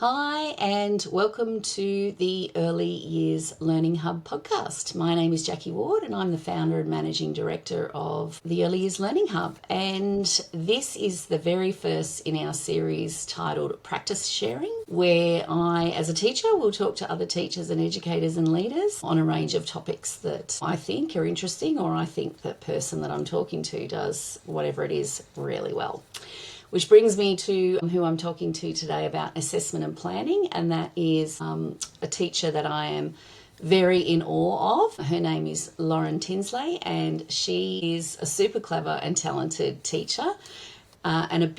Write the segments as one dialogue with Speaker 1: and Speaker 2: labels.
Speaker 1: Hi, and welcome to the Early Years Learning Hub podcast. My name is Jackie Ward, and I'm the founder and managing director of the Early Years Learning Hub. And this is the very first in our series titled Practice Sharing, where I, as a teacher, will talk to other teachers and educators and leaders on a range of topics that I think are interesting, or I think the person that I'm talking to does whatever it is really well. Which brings me to who I'm talking to today about assessment and planning, and that is a teacher that I am very in awe of. Her name is Lauren Tinsley, and she is a super clever and talented teacher. And has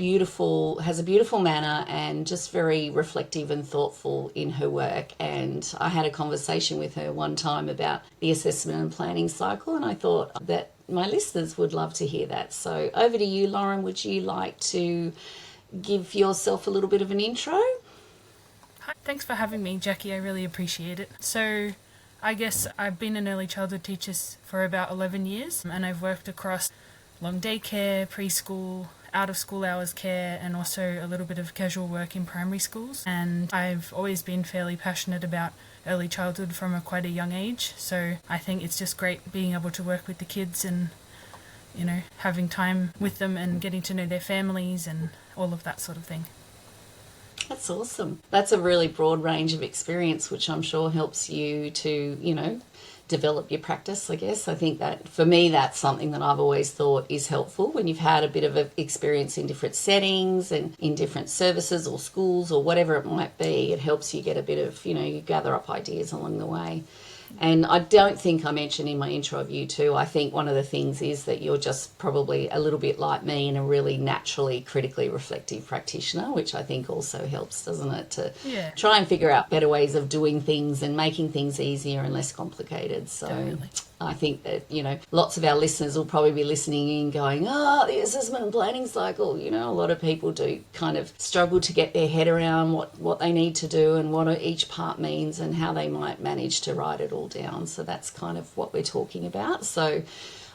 Speaker 1: a beautiful manner and just very reflective and thoughtful in her work. And I had a conversation with her one time about the assessment and planning cycle, and I thought that my listeners would love to hear that. So over to you, Lauren. Would you like to give yourself a little bit of an intro?
Speaker 2: Hi, thanks for having me, Jackie. I really appreciate it. So I guess I've been an early childhood teacher for about 11 years, and I've worked across long day care, preschool, out of school hours care, and also a little bit of casual work in primary schools. And I've always been fairly passionate about early childhood from quite a young age. So I think it's just great being able to work with the kids and, having time with them and getting to know their families and all of that sort of thing.
Speaker 1: That's awesome. That's a really broad range of experience, which I'm sure helps you to, develop your practice, I guess. I think that for me, that's something that I've always thought is helpful when you've had a bit of an experience in different settings and in different services or schools or whatever it might be. It helps you get a bit of, you gather up ideas along the way. And I don't think I mentioned in my intro of you too, I think one of the things is that you're just probably a little bit like me and a really naturally critically reflective practitioner, which I think also helps, doesn't it, to try and figure out better ways of doing things and making things easier and less complicated. So definitely. I think that, lots of our listeners will probably be listening in going, the assessment and planning cycle. A lot of people do kind of struggle to get their head around what they need to do and what each part means and how they might manage to write it all down. So that's kind of what we're talking about. So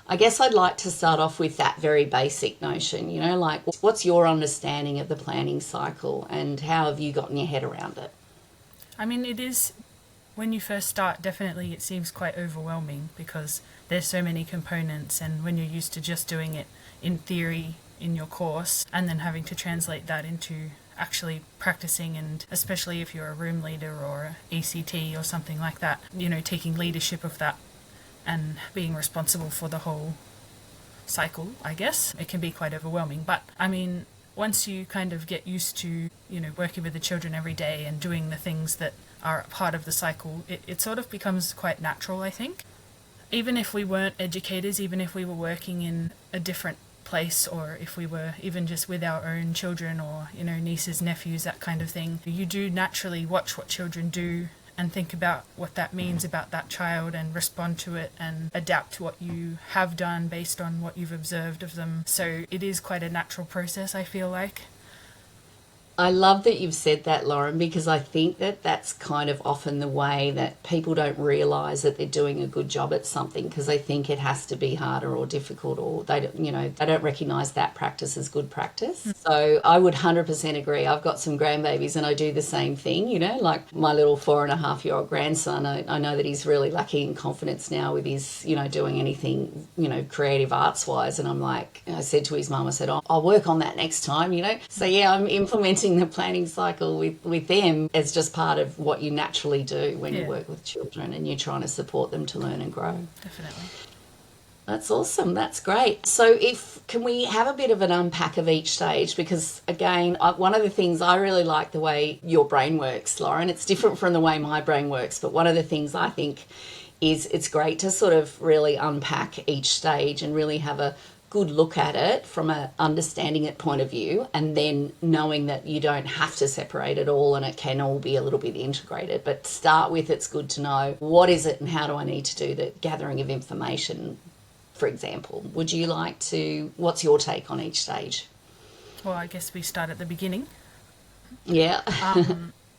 Speaker 1: I guess I'd like to start off with that very basic notion, like what's your understanding of the planning cycle and how have you gotten your head around it?
Speaker 2: I mean, it is... When you first start, definitely it seems quite overwhelming because there's so many components, and when you're used to just doing it in theory in your course and then having to translate that into actually practicing, and especially if you're a room leader or ACT or something like that, taking leadership of that and being responsible for the whole cycle, I guess, it can be quite overwhelming. But I mean, once you kind of get used to, working with the children every day and doing the things that are part of the cycle, it sort of becomes quite natural, I think. Even if we weren't educators, even if we were working in a different place, or if we were even just with our own children or, nieces, nephews, that kind of thing, you do naturally watch what children do and think about what that means about that child and respond to it and adapt to what you have done based on what you've observed of them. So it is quite a natural process, I feel like.
Speaker 1: I love that you've said that, Lauren, because I think that that's kind of often the way that people don't realise that they're doing a good job at something because they think it has to be harder or difficult, or they don't recognise that practice as good practice. So I would 100% agree. I've got some grandbabies and I do the same thing, like my little 4.5-year-old grandson. I know that he's really lacking in confidence now with his, doing anything, creative arts-wise. And I'm like, I said to his mum, I said, I'll work on that next time, So yeah, I'm implementing the planning cycle with them as just part of what you naturally do when you work with children and you're trying to support them to learn and grow.
Speaker 2: Definitely.
Speaker 1: That's awesome. That's great. So can we have a bit of an unpack of each stage? Because again, one of the things, I really like the way your brain works, Lauren. It's different from the way my brain works. But one of the things I think is it's great to sort of really unpack each stage and really have a good look at it from a understanding it point of view, and then knowing that you don't have to separate it all and it can all be a little bit integrated. But start with, it's good to know what is it and how do I need to do the gathering of information, for example. What's your take on each stage?
Speaker 2: Well, I guess we start at the beginning.
Speaker 1: Yeah.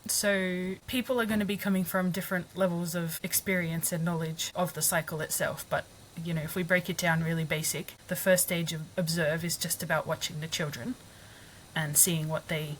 Speaker 2: So people are going to be coming from different levels of experience and knowledge of the cycle itself, but if we break it down really basic, the first stage of observe is just about watching the children and seeing what they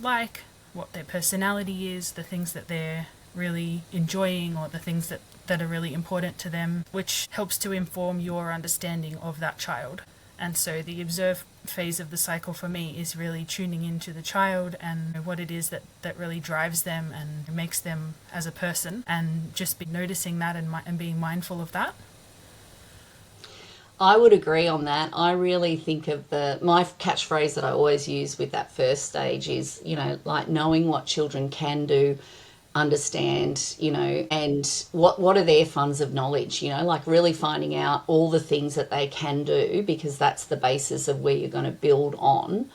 Speaker 2: like, what their personality is, the things that they're really enjoying, or the things that are really important to them, which helps to inform your understanding of that child. And so the observe phase of the cycle for me is really tuning into the child and what it is that really drives them and makes them as a person, and just be noticing that and being mindful of that.
Speaker 1: I would agree on that. I really think of my catchphrase that I always use with that first stage is, like knowing what children can do, understand, and what are their funds of knowledge, like really finding out all the things that they can do, because that's the basis of where you're going to build on.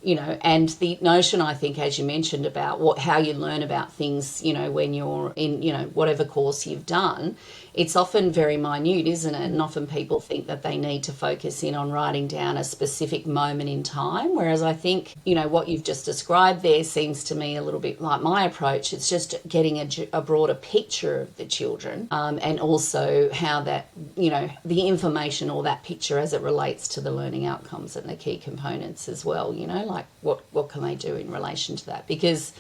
Speaker 1: And the notion, I think, as you mentioned, about how you learn about things, when you're in, whatever course you've done, it's often very minute, isn't it? And often people think that they need to focus in on writing down a specific moment in time, whereas I think, what you've just described there seems to me a little bit like my approach. It's just getting a broader picture of the children, and also how that, the information or that picture as it relates to the learning outcomes and the key components as well, like what can they do in relation to that? Because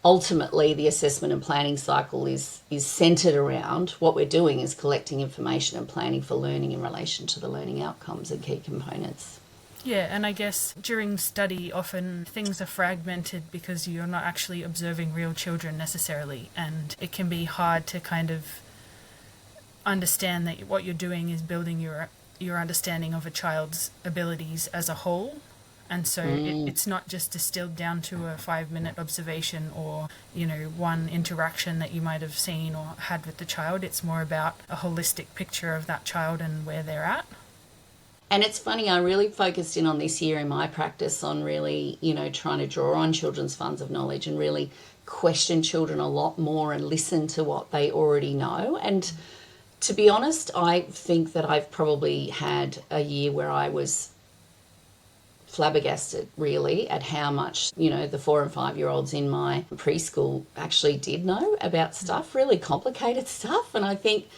Speaker 1: ultimately the assessment and planning cycle is centred around what we're doing is collecting information and planning for learning in relation to the learning outcomes and key components.
Speaker 2: Yeah, and I guess during study often things are fragmented because you're not actually observing real children necessarily, and it can be hard to kind of understand that what you're doing is building your understanding of a child's abilities as a whole. And so it's not just distilled down to a 5-minute observation or, one interaction that you might have seen or had with the child. It's more about a holistic picture of that child and where they're at.
Speaker 1: And it's funny, I really focused in on this year in my practice on really, trying to draw on children's funds of knowledge and really question children a lot more and listen to what they already know. And to be honest, I think that I've probably had a year where I was flabbergasted really at how much the 4 and 5-year-olds in my preschool actually did know about stuff, really complicated stuff. And I think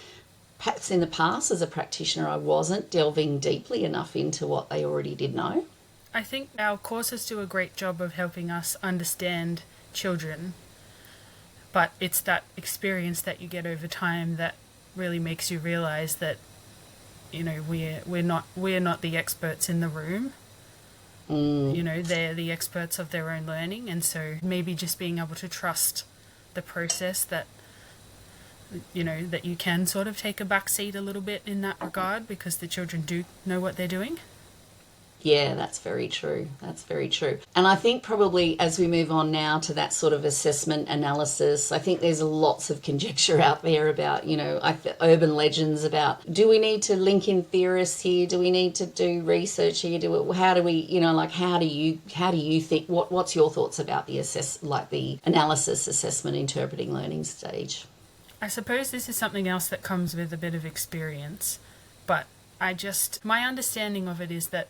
Speaker 1: perhaps in the past as a practitioner I wasn't delving deeply enough into what they already did know.
Speaker 2: I think our courses do a great job of helping us understand children, but it's that experience that you get over time that really makes you realize that we're not the experts in the room. They're the experts of their own learning, and so maybe just being able to trust the process that you can sort of take a back seat a little bit in that regard, because the children do know what they're doing.
Speaker 1: Yeah, that's very true. That's very true. And I think probably as we move on now to that sort of assessment analysis, I think there's lots of conjecture out there about, urban legends about, do we need to link in theorists here? Do we need to do research here? How do we, how do you think, what's your thoughts about the analysis, assessment, interpreting, learning stage?
Speaker 2: I suppose this is something else that comes with a bit of experience, but my understanding of it is that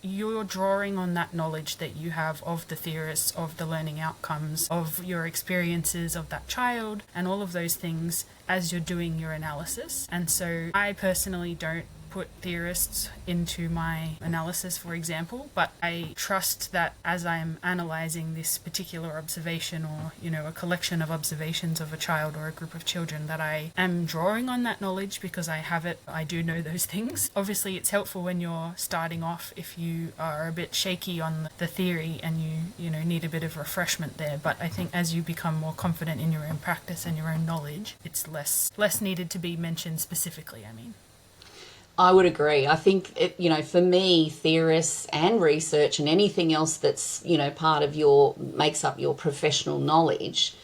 Speaker 2: you're drawing on that knowledge that you have of the theorists, of the learning outcomes, of your experiences of that child, and all of those things as you're doing your analysis. And so I personally don't put theorists into my analysis, for example, but I trust that as I'm analysing this particular observation or, a collection of observations of a child or a group of children, that I am drawing on that knowledge because I have it. I do know those things. Obviously, it's helpful when you're starting off if you are a bit shaky on the theory and you need a bit of refreshment there. But I think as you become more confident in your own practice and your own knowledge, it's less needed to be mentioned specifically,
Speaker 1: I would agree. I think, for me, theorists and research and anything else that's, part of makes up your professional knowledge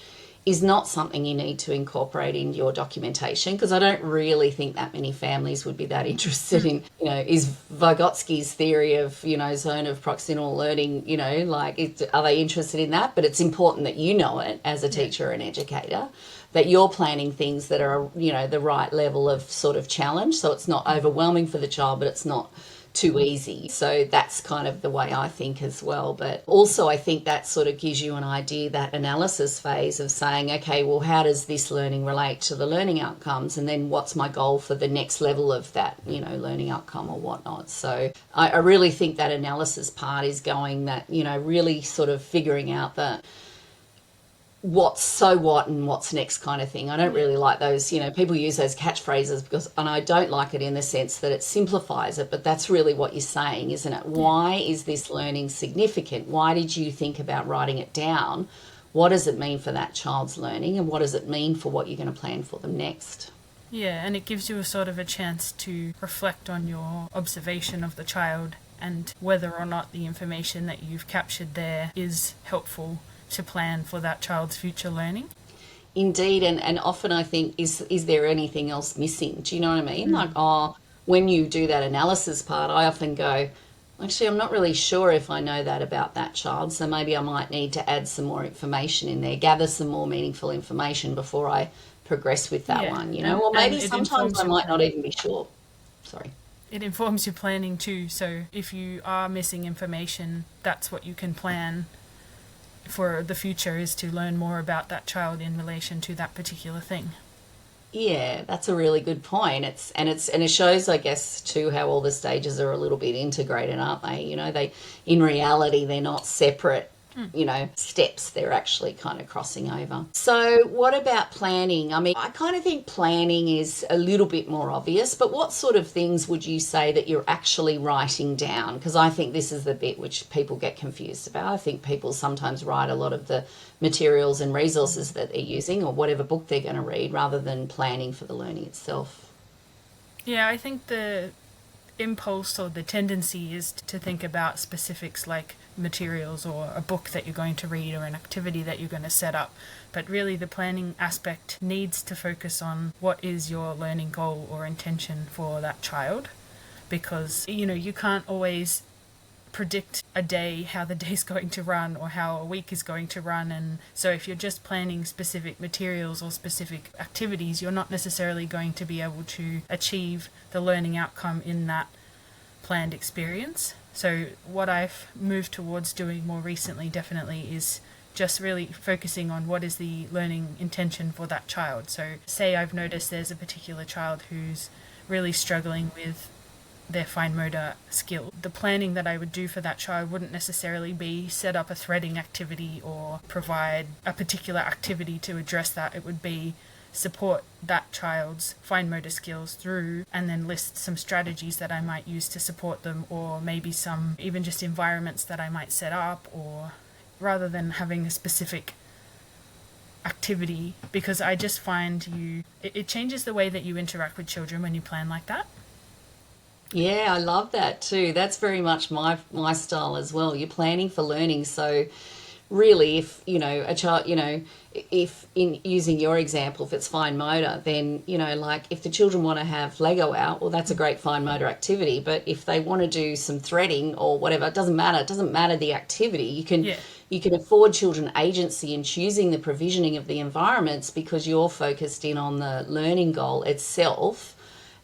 Speaker 1: is not something you need to incorporate into your documentation, because I don't really think that many families would be that interested in, is Vygotsky's theory of, zone of proximal learning, are they interested in that? But it's important that you know it as a teacher or an educator, that you're planning things that are, the right level of sort of challenge. So it's not overwhelming for the child, but it's not too easy. So that's kind of the way I think as well. But also, I think that sort of gives you an idea, that analysis phase of saying, okay, well, how does this learning relate to the learning outcomes? And then what's my goal for the next level of that, learning outcome or whatnot? So I really think that analysis part is going that, really sort of figuring out that what's so what and what's next kind of thing. I don't really like those, people use those catchphrases and I don't like it in the sense that it simplifies it, but that's really what you're saying, isn't it? Why is this learning significant? Why did you think about writing it down? What does it mean for that child's learning, and what does it mean for what you're going to plan for them next?
Speaker 2: Yeah, and it gives you a sort of a chance to reflect on your observation of the child and whether or not the information that you've captured there is helpful to plan for that child's future learning.
Speaker 1: Indeed, and often I think, is there anything else missing? Do you know what I mean? When you do that analysis part, I often go, actually, I'm not really sure if I know that about that child, so maybe I might need to add some more information in there, gather some more meaningful information before I progress with that one, Or maybe sometimes I might not even be sure. Sorry.
Speaker 2: It informs your planning too, so if you are missing information, that's what you can plan for the future, is to learn more about that child in relation to that particular thing.
Speaker 1: Yeah, that's a really good point. It shows, I guess, too, how all the stages are a little bit integrated, aren't they? In reality, they're not separate, steps. They're actually kind of crossing over. So what about planning? I mean, I kind of think planning is a little bit more obvious, but what sort of things would you say that you're actually writing down? Because I think this is the bit which people get confused about. I think people sometimes write a lot of the materials and resources that they're using or whatever book they're going to read rather than planning for the learning itself.
Speaker 2: Yeah, I think the impulse or the tendency is to think about specifics like materials or a book that you're going to read or an activity that you're going to set up. But really the planning aspect needs to focus on what is your learning goal or intention for that child, because you can't always predict a day, how the day's going to run or how a week is going to run. And so if you're just planning specific materials or specific activities, you're not necessarily going to be able to achieve the learning outcome in that planned experience. So what I've moved towards doing more recently definitely is just really focusing on what is the learning intention for that child. So say I've noticed there's a particular child who's really struggling with their fine motor skill. The planning that I would do for that child wouldn't necessarily be set up a threading activity or provide a particular activity to address that. It would be support that child's fine motor skills through, and then list some strategies that I might use to support them, or maybe some even just environments that I might set up, or rather than having a specific activity, because I just find it changes the way that you interact with children when you plan like that.
Speaker 1: Yeah, I love that too. That's very much my style as well. You're planning for learning, so really, if a child, if in using your example, if it's fine motor, then like if the children want to have Lego out, well, that's a great fine motor activity. But if they want to do some threading or whatever, it doesn't matter. It doesn't matter the activity. You can afford children agency in choosing the provisioning of the environments because you're focused in on the learning goal itself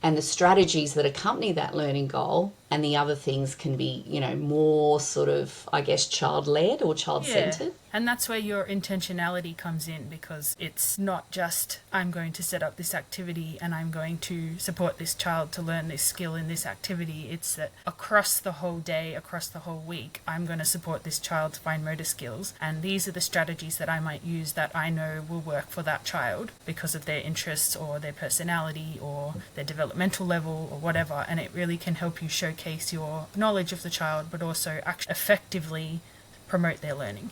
Speaker 1: and the strategies that accompany that learning goal, and the other things can be, more sort of, I guess, child-led or child-centred.
Speaker 2: Yeah. And that's where your intentionality comes in, because it's not just I'm going to set up this activity and I'm going to support this child to learn this skill in this activity. It's that across the whole day, across the whole week, I'm going to support this child's fine motor skills, and these are the strategies that I might use that I know will work for that child because of their interests or their personality or their developmental level or whatever. And it really can help you showcase your knowledge of the child, but also actually effectively promote their learning.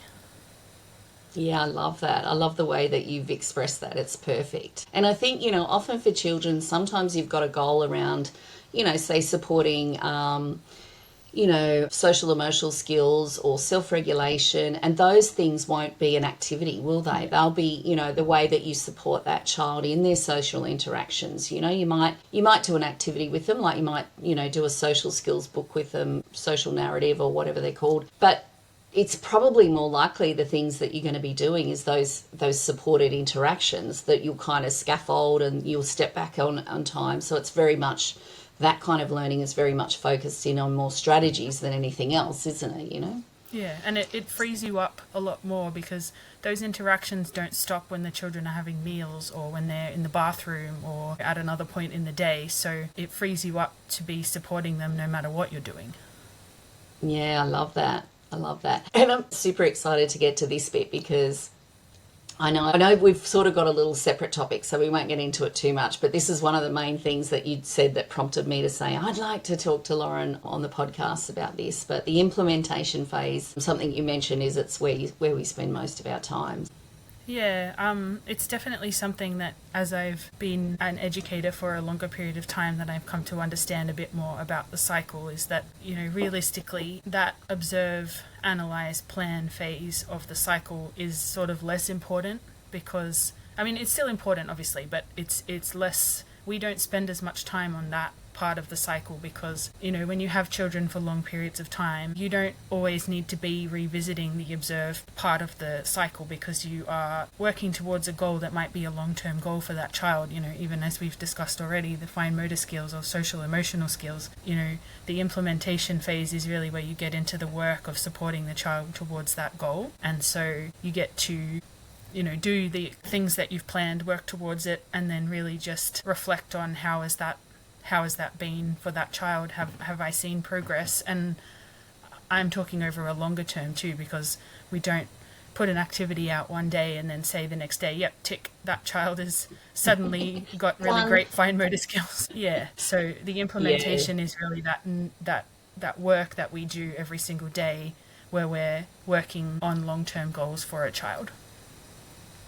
Speaker 1: Yeah, I love that. I love the way that you've expressed that. It's perfect. And I think, often for children, sometimes you've got a goal around, say supporting, social emotional skills or self-regulation, and those things won't be an activity, will they? They'll be, the way that you support that child in their social interactions. You might do an activity with them, like you might, do a social skills book with them, social narrative or whatever they're called. But it's probably more likely the things that you're going to be doing is those supported interactions that you'll kind of scaffold and you'll step back on time. So it's very much that kind of learning is very much focused in on more strategies than anything else, isn't it, you know?
Speaker 2: Yeah, and it frees you up a lot more because those interactions don't stop when the children are having meals or when they're in the bathroom or at another point in the day. So it frees you up to be supporting them no matter what you're doing.
Speaker 1: Yeah, I love that. I love that. And I'm super excited to get to this bit because I know we've sort of got a little separate topic, so we won't get into it too much, but this is one of the main things that you'd said that prompted me to say, I'd like to talk to Lauren on the podcast about this. But the implementation phase, something you mentioned, is it's where we spend most of our time.
Speaker 2: Yeah, it's definitely something that as I've been an educator for a longer period of time that I've come to understand a bit more about the cycle is that, you know, realistically that observe, analyze, plan phase of the cycle is sort of less important because, I mean, it's still important obviously, but it's less, we don't spend as much time on that part of the cycle because, you know, when you have children for long periods of time, you don't always need to be revisiting the observed part of the cycle because you are working towards a goal that might be a long-term goal for that child. You know, even as we've discussed already, the fine motor skills or social emotional skills, you know, the implementation phase is really where you get into the work of supporting the child towards that goal. And so you get to, you know, do the things that you've planned, work towards it, and then really just reflect on how has that been for that child? Have I seen progress? And I'm talking over a longer term too, because we don't put an activity out one day and then say the next day, yep, tick, that child has suddenly got really great fine motor skills. Yeah. So the implementation is really that work that we do every single day where we're working on long-term goals for a child.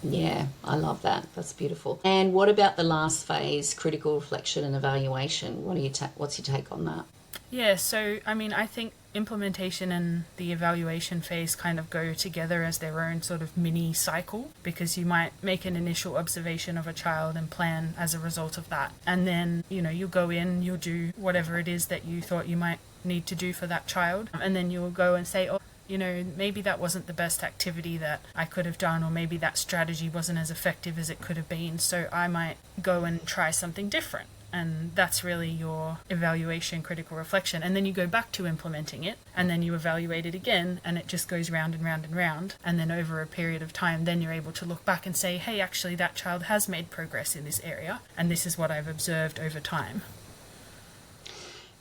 Speaker 1: Yeah, I love that. That's beautiful. And what about the last phase, critical reflection and evaluation? What's your take on that?
Speaker 2: Yeah, so I mean, I think implementation and the evaluation phase kind of go together as their own sort of mini cycle because you might make an initial observation of a child and plan as a result of that. And then, you know, you'll go in, you'll do whatever it is that you thought you might need to do for that child. And then you'll go and say, oh, you know, maybe that wasn't the best activity that I could have done, or maybe that strategy wasn't as effective as it could have been, so I might go and try something different. And that's really your evaluation, critical reflection. And then you go back to implementing it, and then you evaluate it again, and it just goes round and round and round. And then over a period of time, then you're able to look back and say, hey, actually, that child has made progress in this area, and this is what I've observed over time.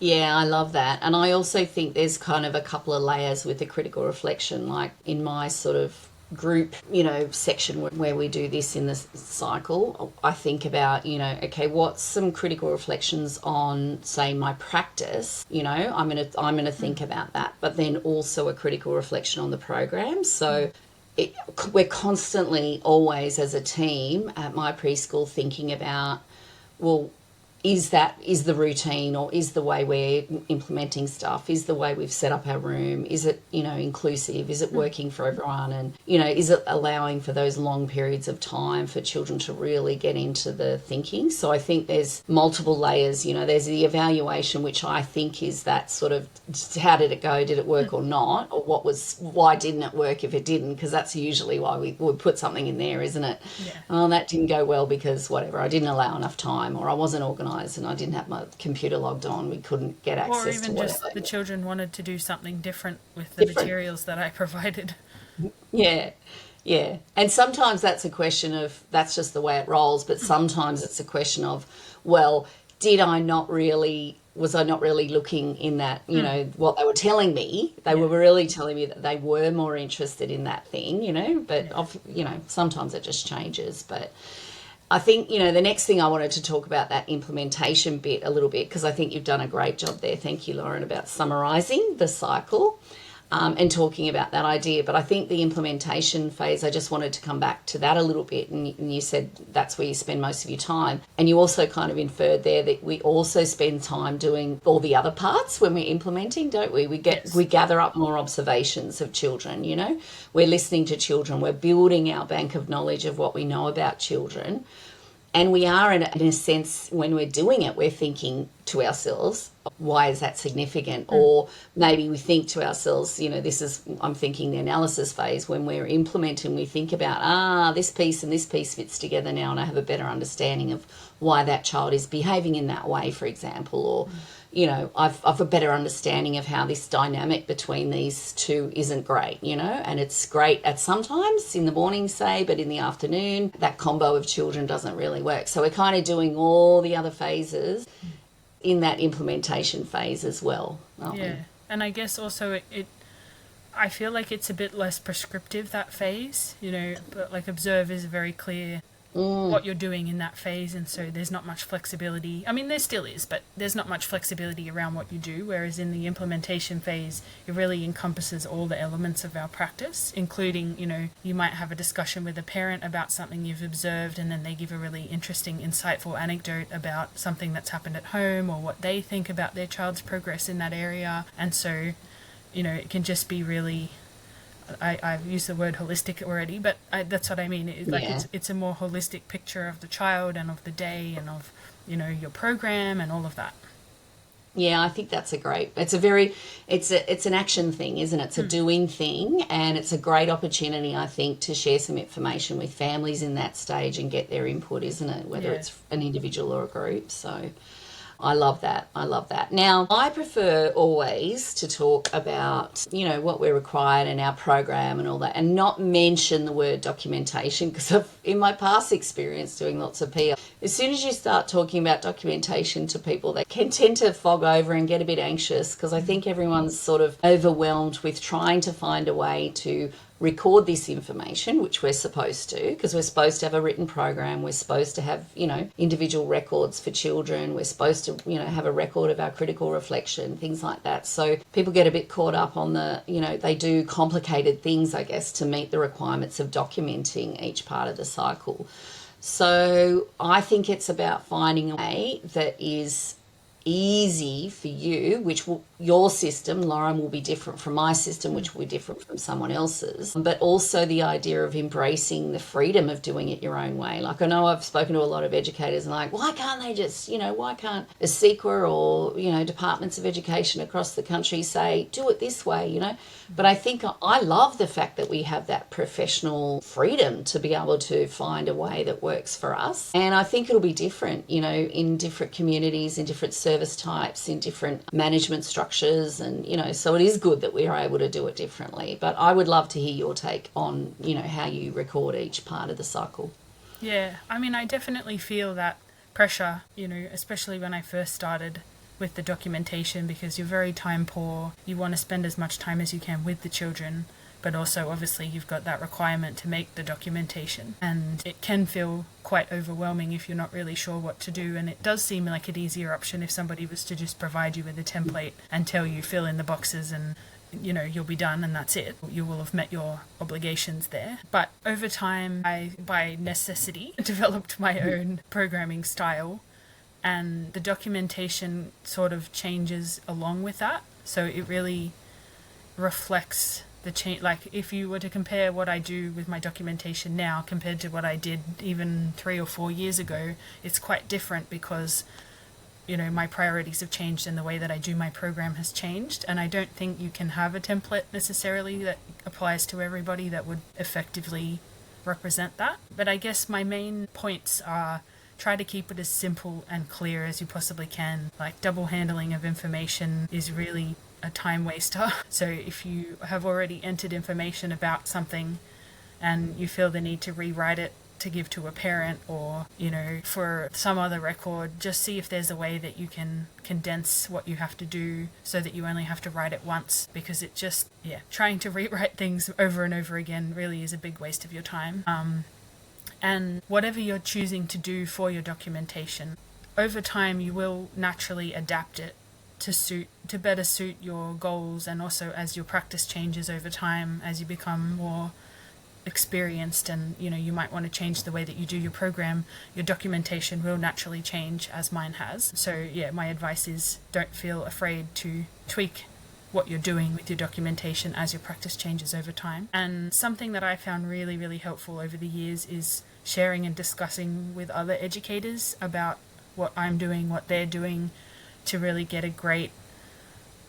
Speaker 1: Yeah, I love that. And I also think there's kind of a couple of layers with the critical reflection. Like in my sort of group, you know, section where we do this in the cycle, I think about, you know, okay, what's some critical reflections on, say, my practice? You know, I'm gonna think about that, but then also a critical reflection on the program. So we're constantly, always as a team at my preschool thinking about, well, is the routine, or is the way we're implementing stuff, is the way we've set up our room, is it, you know, inclusive, is it working for everyone, and, you know, is it allowing for those long periods of time for children to really get into the thinking? So I think there's multiple layers. You know, there's the evaluation, which I think is that sort of, how did it go, did it work or not, or why didn't it work if it didn't, because that's usually why we would put something in there, isn't it?
Speaker 2: Yeah.
Speaker 1: Oh, that didn't go well because whatever, I didn't allow enough time, or I wasn't organised and I didn't have my computer logged on. We couldn't get access to whatever.
Speaker 2: Or even just the children wanted to do something different with the materials that I provided.
Speaker 1: Yeah, yeah. And sometimes that's a question of, that's just the way it rolls, but sometimes it's a question of, well, was I not really looking in that, you know, what they were telling me? They were really telling me that they were more interested in that thing, you know, but, you know, sometimes it just changes. But I think, you know, the next thing I wanted to talk about that implementation bit a little bit, because I think you've done a great job there. Thank you, Lauren, about summarising the cycle and talking about that idea. But I think the implementation phase, I just wanted to come back to that a little bit. And you said that's where you spend most of your time. And you also kind of inferred there that we also spend time doing all the other parts when we're implementing, don't we? We gather up more observations of children, you know. We're listening to children. We're building our bank of knowledge of what we know about children. And we are, in a sense, when we're doing it, we're thinking to ourselves, why is that significant? Or maybe we think to ourselves, I'm thinking the analysis phase, when we're implementing, we think about, this piece and this piece fits together now, and I have a better understanding of why that child is behaving in that way, for example, or I've a better understanding of how this dynamic between these two isn't great, and it's great at sometimes in the morning, say, but in the afternoon, that combo of children doesn't really work. So we're kind of doing all the other phases in that implementation phase as well, aren't we?
Speaker 2: And I guess also I feel like it's a bit less prescriptive, that phase, but like observe is very clear what you're doing in that phase, and so there's not much flexibility. I mean, there still is, but there's not much flexibility around what you do, whereas in the implementation phase, it really encompasses all the elements of our practice, including, you might have a discussion with a parent about something you've observed, and then they give a really interesting, insightful anecdote about something that's happened at home or what they think about their child's progress in that area. And so, it can just be really... I've used the word holistic already, but that's what I mean. It's a more holistic picture of the child and of the day and of, your program and all of that.
Speaker 1: Yeah, I think that's it's an action thing, isn't it? It's a doing thing, and it's a great opportunity, I think, to share some information with families in that stage and get their input, isn't it? Whether it's an individual or a group. So I love that. Now, I prefer always to talk about, what we're required in our program and all that, and not mention the word documentation, because in my past experience doing lots of PR, as soon as you start talking about documentation to people, they can tend to fog over and get a bit anxious, because I think everyone's sort of overwhelmed with trying to find a way to record this information, which we're supposed to, because we're supposed to have a written program, we're supposed to have, individual records for children, we're supposed to, have a record of our critical reflection, things like that. So people get a bit caught up on they do complicated things, I guess, to meet the requirements of documenting each part of the cycle. So I think it's about finding a way that is easy for you, your system, Lauren, will be different from my system, which will be different from someone else's, but also the idea of embracing the freedom of doing it your own way. Like, I know I've spoken to a lot of educators and like, why can't they just, why can't a CEQA or, departments of education across the country say, do it this way, But I think I love the fact that we have that professional freedom to be able to find a way that works for us. And I think it'll be different, in different communities, in different service types, in different management structures. And, so it is good that we are able to do it differently. But I would love to hear your take on, how you record each part of the cycle.
Speaker 2: Yeah, I mean, I definitely feel that pressure, especially when I first started with the documentation, because you're very time poor. You want to spend as much time as you can with the children, but also obviously you've got that requirement to make the documentation, and it can feel quite overwhelming if you're not really sure what to do. And it does seem like an easier option if somebody was to just provide you with a template and tell you fill in the boxes and you'll be done and that's it. You will have met your obligations there. But over time, I, by necessity, developed my own programming style, and the documentation sort of changes along with that. So it really reflects the change. Like, if you were to compare what I do with my documentation now compared to what I did even 3 or 4 years ago, it's quite different, because my priorities have changed and the way that I do my program has changed. And I don't think you can have a template necessarily that applies to everybody that would effectively represent that. But I guess my main points are: try to keep it as simple and clear as you possibly can. Like, double handling of information is really a time waster. So if you have already entered information about something and you feel the need to rewrite it to give to a parent, or for some other record, just see if there's a way that you can condense what you have to do so that you only have to write it once, because it just trying to rewrite things over and over again really is a big waste of your time. And whatever you're choosing to do for your documentation, over time you will naturally adapt it to better suit your goals, and also as your practice changes over time, as you become more experienced, and you might want to change the way that you do your program, your documentation will naturally change, as mine has. So my advice is, don't feel afraid to tweak what you're doing with your documentation as your practice changes over time. And something that I found really, really helpful over the years is sharing and discussing with other educators about what I'm doing, what they're doing, to really get a great,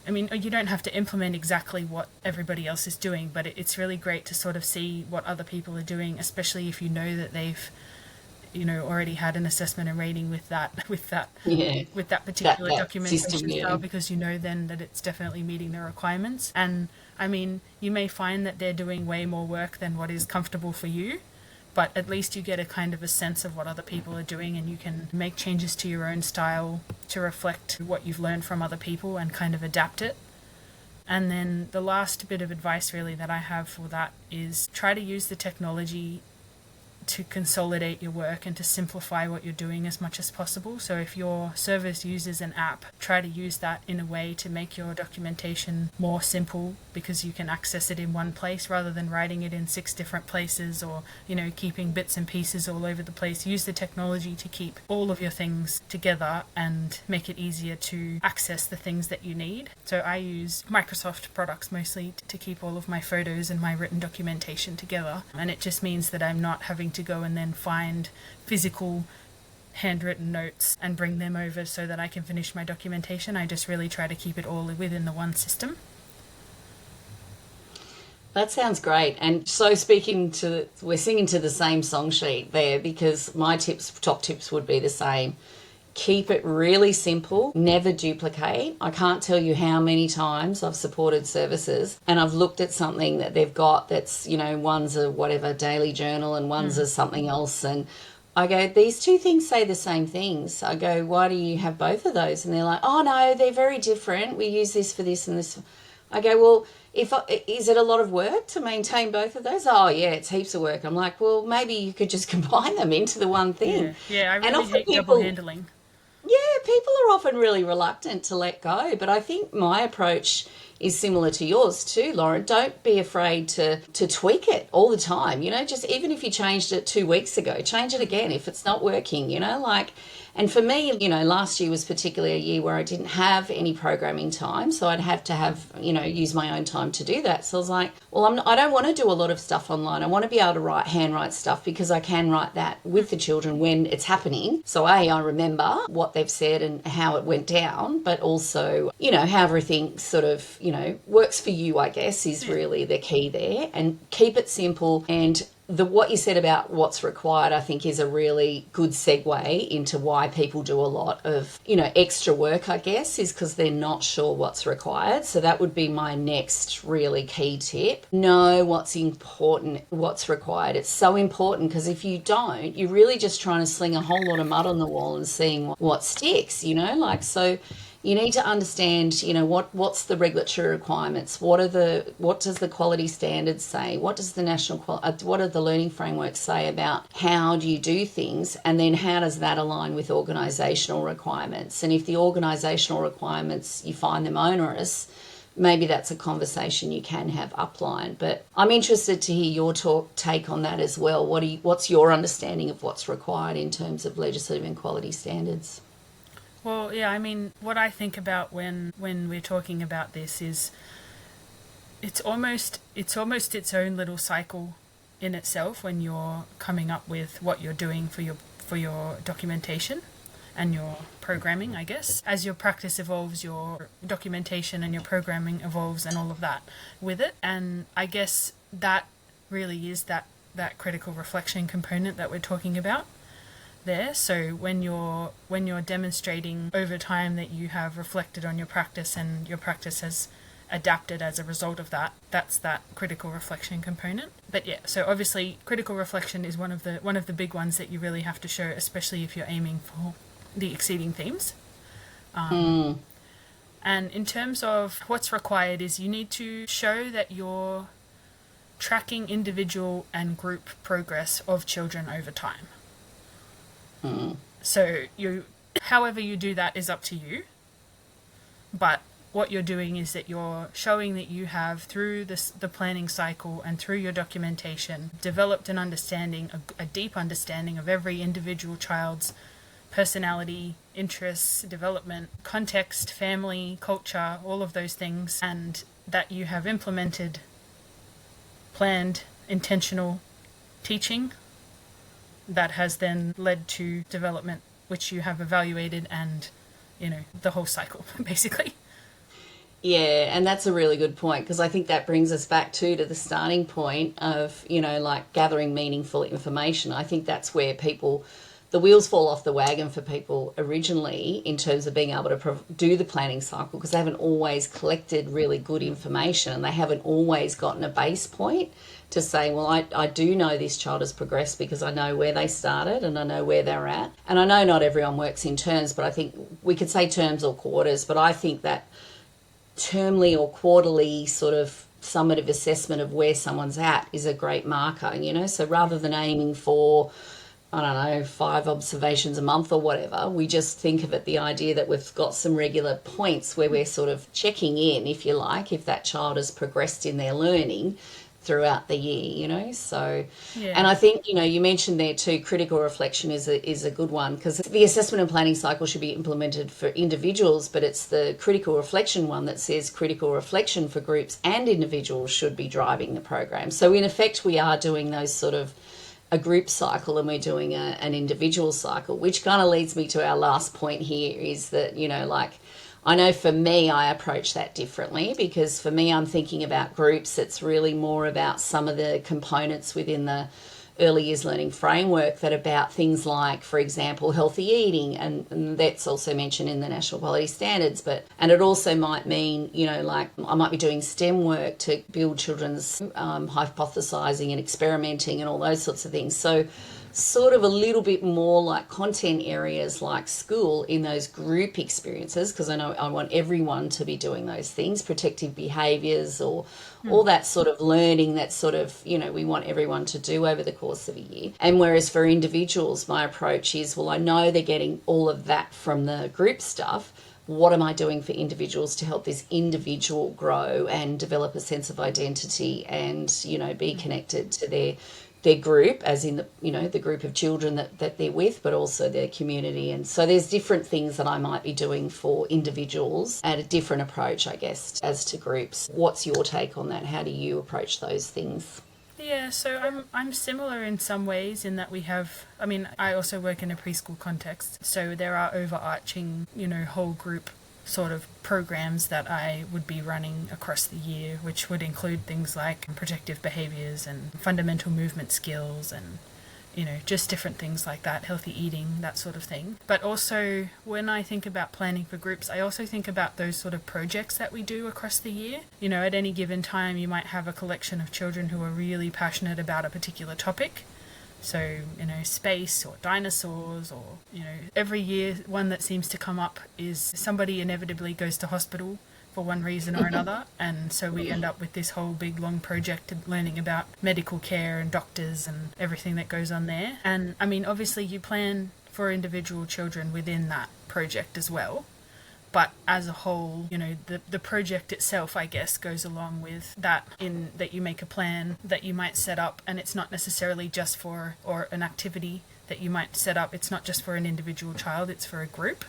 Speaker 2: I mean, you don't have to implement exactly what everybody else is doing, but it's really great to sort of see what other people are doing, especially if you know that they've, already had an assessment and rating with that
Speaker 1: Yeah.
Speaker 2: particular
Speaker 1: That system,
Speaker 2: documentation
Speaker 1: yeah.
Speaker 2: style, because you know then that it's definitely meeting the requirements. And I mean, you may find that they're doing way more work than what is comfortable for you, but at least you get a kind of a sense of what other people are doing, and you can make changes to your own style to reflect what you've learned from other people and kind of adapt it. And then the last bit of advice really that I have for that is try to use the technology to consolidate your work and to simplify what you're doing as much as possible. So if your service uses an app, try to use that in a way to make your documentation more simple, because you can access it in one place rather than writing it in 6 different places, or keeping bits and pieces all over the place. Use the technology to keep all of your things together and make it easier to access the things that you need. So I use Microsoft products mostly to keep all of my photos and my written documentation together, and it just means that I'm not having to go and then find physical handwritten notes and bring them over so that I can finish my documentation. I just really try to keep it all within the one system.
Speaker 1: That sounds great. And so we're singing to the same song sheet there, because my top tips would be the same. Keep it really simple, never duplicate. I can't tell you how many times I've supported services and I've looked at something that they've got that's, one's a whatever daily journal and one's a something else. And I go, these two things say the same things. I go, why do you have both of those? And they're like, oh no, they're very different. We use this for this and this. I go, well, is it a lot of work to maintain both of those? Oh yeah, it's heaps of work. I'm like, well, maybe you could just combine them into the one thing.
Speaker 2: Yeah, I
Speaker 1: And
Speaker 2: really
Speaker 1: often
Speaker 2: hate double handling.
Speaker 1: yeah, people are often really reluctant to let go, but I think my approach is similar to yours too, Lauren. Don't be afraid to tweak it all the time. Just even if you changed it 2 weeks ago, change it again if it's not working. And for me, last year was particularly a year where I didn't have any programming time, so I'd have to use my own time to do that. So I was like, well, I don't want to do a lot of stuff online. I want to be able to handwrite stuff, because I can write that with the children when it's happening. So I remember what they've said and how it went down, but also, how everything sort of, works for you, I guess, is really the key there. And keep it simple. And what you said about what's required, I think, is a really good segue into why people do a lot of, extra work, I guess, is because they're not sure what's required. So that would be my next really key tip. Know what's important, what's required. It's so important, because if you don't, you're really just trying to sling a whole lot of mud on the wall and seeing what sticks, so you need to understand, what's the regulatory requirements? What does the quality standards say? What does what are the learning frameworks say about how do you do things? And then how does that align with organisational requirements? And if the organisational requirements, you find them onerous, maybe that's a conversation you can have upline. But I'm interested to hear your take on that as well. What's your understanding of what's required in terms of legislative and quality standards?
Speaker 2: Well, yeah, I mean, what I think about when we're talking about this is it's almost its own little cycle in itself when you're coming up with what you're doing for your documentation and your programming, I guess. As your practice evolves, your documentation and your programming evolves, and all of that with it. And I guess that really is that critical reflection component that we're talking about there. So when you're demonstrating over time that you have reflected on your practice and your practice has adapted as a result of that, that's that critical reflection component. But yeah, so obviously critical reflection is one of the big ones that you really have to show, especially if you're aiming for the exceeding themes. And in terms of what's required, is you need to show that you're tracking individual and group progress of children over time. So however you do that is up to you, but what you're doing is that you're showing that you have, through the planning cycle and through your documentation, developed an understanding, a deep understanding of every individual child's personality, interests, development, context, family, culture, all of those things, and that you have implemented planned, intentional teaching that has then led to development, which you have evaluated and, the whole cycle, basically.
Speaker 1: Yeah, and that's a really good point because I think that brings us back to the starting point of, like gathering meaningful information. I think that's where the wheels fall off the wagon for people originally in terms of being able to do the planning cycle because they haven't always collected really good information and they haven't always gotten a base point to say, well, I do know this child has progressed because I know where they started and I know where they're at. And I know not everyone works in terms, but I think we could say terms or quarters, but I think that termly or quarterly sort of summative assessment of where someone's at is a great marker, so rather than aiming for, I don't know, 5 observations a month or whatever, we just think of it the idea that we've got some regular points where we're sort of checking in, if you like, if that child has progressed in their learning throughout the year, so
Speaker 2: Yeah.
Speaker 1: and I think you mentioned there too, critical reflection is a good one because the assessment and planning cycle should be implemented for individuals, but it's the critical reflection one that says critical reflection for groups and individuals should be driving the program. So in effect we are doing those sort of a group cycle and we're doing an individual cycle, which kind of leads me to our last point here is that like I know for me, I approach that differently because for me, I'm thinking about groups. It's really more about some of the components within the early years learning framework that about things like, for example, healthy eating, and that's also mentioned in the National Quality Standards. And it also might mean, like I might be doing STEM work to build children's hypothesizing and experimenting and all those sorts of things. So sort of a little bit more like content areas like school in those group experiences because I know I want everyone to be doing those things, protective behaviours or all that sort of learning that sort of, we want everyone to do over the course of a year. And whereas for individuals, my approach is, well, I know they're getting all of that from the group stuff. What am I doing for individuals to help this individual grow and develop a sense of identity and, be connected to their group, as in the group of children that they're with, but also their community. And so there's different things that I might be doing for individuals and a different approach, I guess, as to groups. What's your take on that? How do you approach those things?
Speaker 2: Yeah, so I'm similar in some ways in that we have, I also work in a preschool context, so there are overarching, whole group sort of programs that I would be running across the year, which would include things like protective behaviours and fundamental movement skills and, just different things like that, healthy eating, that sort of thing. But also, when I think about planning for groups, I also think about those sort of projects that we do across the year. At any given time, you might have a collection of children who are really passionate about a particular topic. So, space or dinosaurs or, every year one that seems to come up is somebody inevitably goes to hospital for one reason or another. And so we end up with this whole big long project of learning about medical care and doctors and everything that goes on there. And obviously you plan for individual children within that project as well. But as a whole, the project itself, I guess, goes along with that in that you make a plan that you might set up, and it's not necessarily just for, or an activity that you might set up, it's not just for an individual child, it's for a group.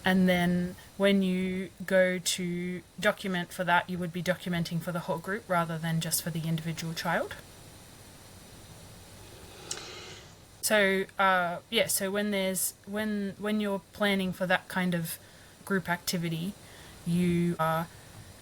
Speaker 2: And then when you go to document for that, you would be documenting for the whole group rather than just for the individual child. So so when you're planning for that kind of group activity, you are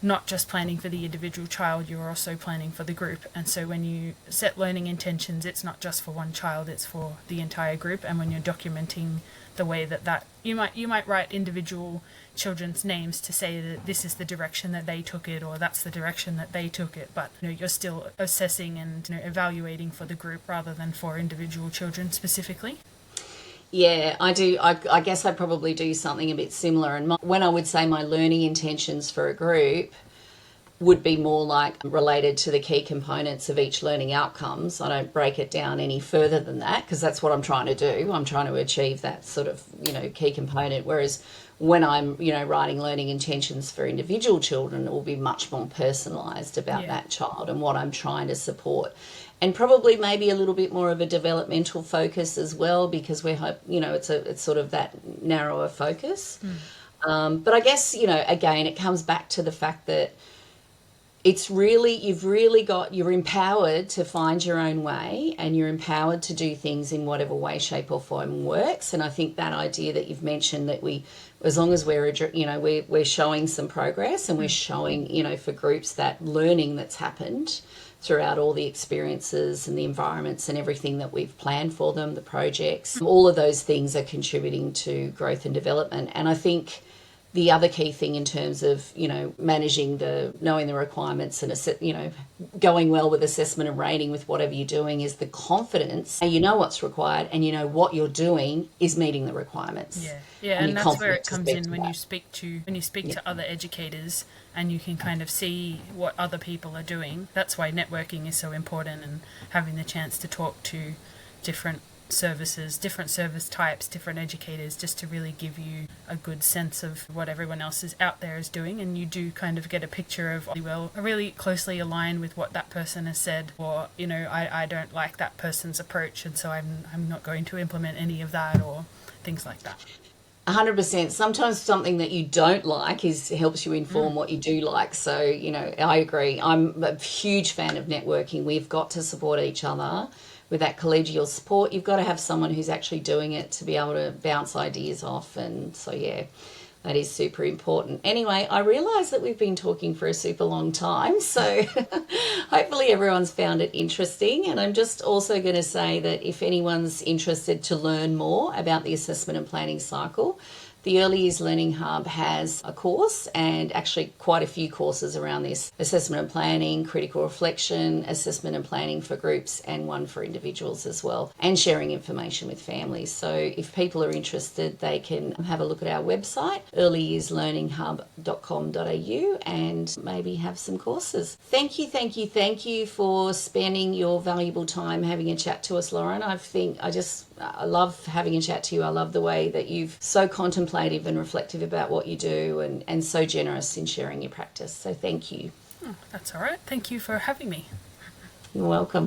Speaker 2: not just planning for the individual child, you're also planning for the group. And so when you set learning intentions, it's not just for one child, it's for the entire group. And when you're documenting the way that you might write individual children's names to say that this is the direction that they took it, or that's the direction that they took it, but you're still assessing and evaluating for the group rather than for individual children specifically.
Speaker 1: Yeah, I do. I guess I probably do something a bit similar. And when I would say my learning intentions for a group, would be more like related to the key components of each learning outcomes. I don't break it down any further than that because that's what I'm trying to do. I'm trying to achieve that sort of, key component. Whereas when I'm, writing learning intentions for individual children, it will be much more personalised about that child and what I'm trying to support. And probably maybe a little bit more of a developmental focus as well, because we're, it's sort of that narrower focus. But I guess, again, it comes back to the fact that you're empowered to find your own way, and you're empowered to do things in whatever way, shape or form works. And I think that idea that you've mentioned, that as long as we're showing some progress, and we're showing, for groups, that learning that's happened throughout all the experiences and the environments and everything that we've planned for them, the projects, all of those things are contributing to growth and development. And I think the other key thing in terms of, knowing the requirements and, going well with assessment and rating with whatever you're doing is the confidence. And you know what's required, and you know what you're doing is meeting the requirements.
Speaker 2: Yeah, and that's where it comes in when you speak to other educators, and you can kind of see what other people are doing. That's why networking is so important, and having the chance to talk to different services, different service types, different educators, just to really give you a good sense of what everyone else is out there is doing. And you do kind of get a picture of, well, really closely aligned with what that person has said, or, I don't like that person's approach, and so I'm not going to implement any of that, or things like that.
Speaker 1: 100%. Sometimes something that you don't like helps you inform what you do like. So, I agree. I'm a huge fan of networking. We've got to support each other with that collegial support. You've got to have someone who's actually doing it to be able to bounce ideas off. And so, that is super important. Anyway, I realise that we've been talking for a super long time, so hopefully everyone's found it interesting. And I'm just also going to say that if anyone's interested to learn more about the assessment and planning cycle, the Early Years Learning Hub has a course, and actually quite a few courses around this: assessment and planning, critical reflection, assessment and planning for groups, and one for individuals as well, and sharing information with families. So if people are interested, they can have a look at our website, earlyyearslearninghub.com.au, and maybe have some courses. Thank you for spending your valuable time having a chat to us, Lauren. I love having a chat to you. I love the way that you've so contemplative and reflective about what you do, and so generous in sharing your practice. So thank you.
Speaker 2: That's all right. Thank you for having me.
Speaker 1: You're welcome.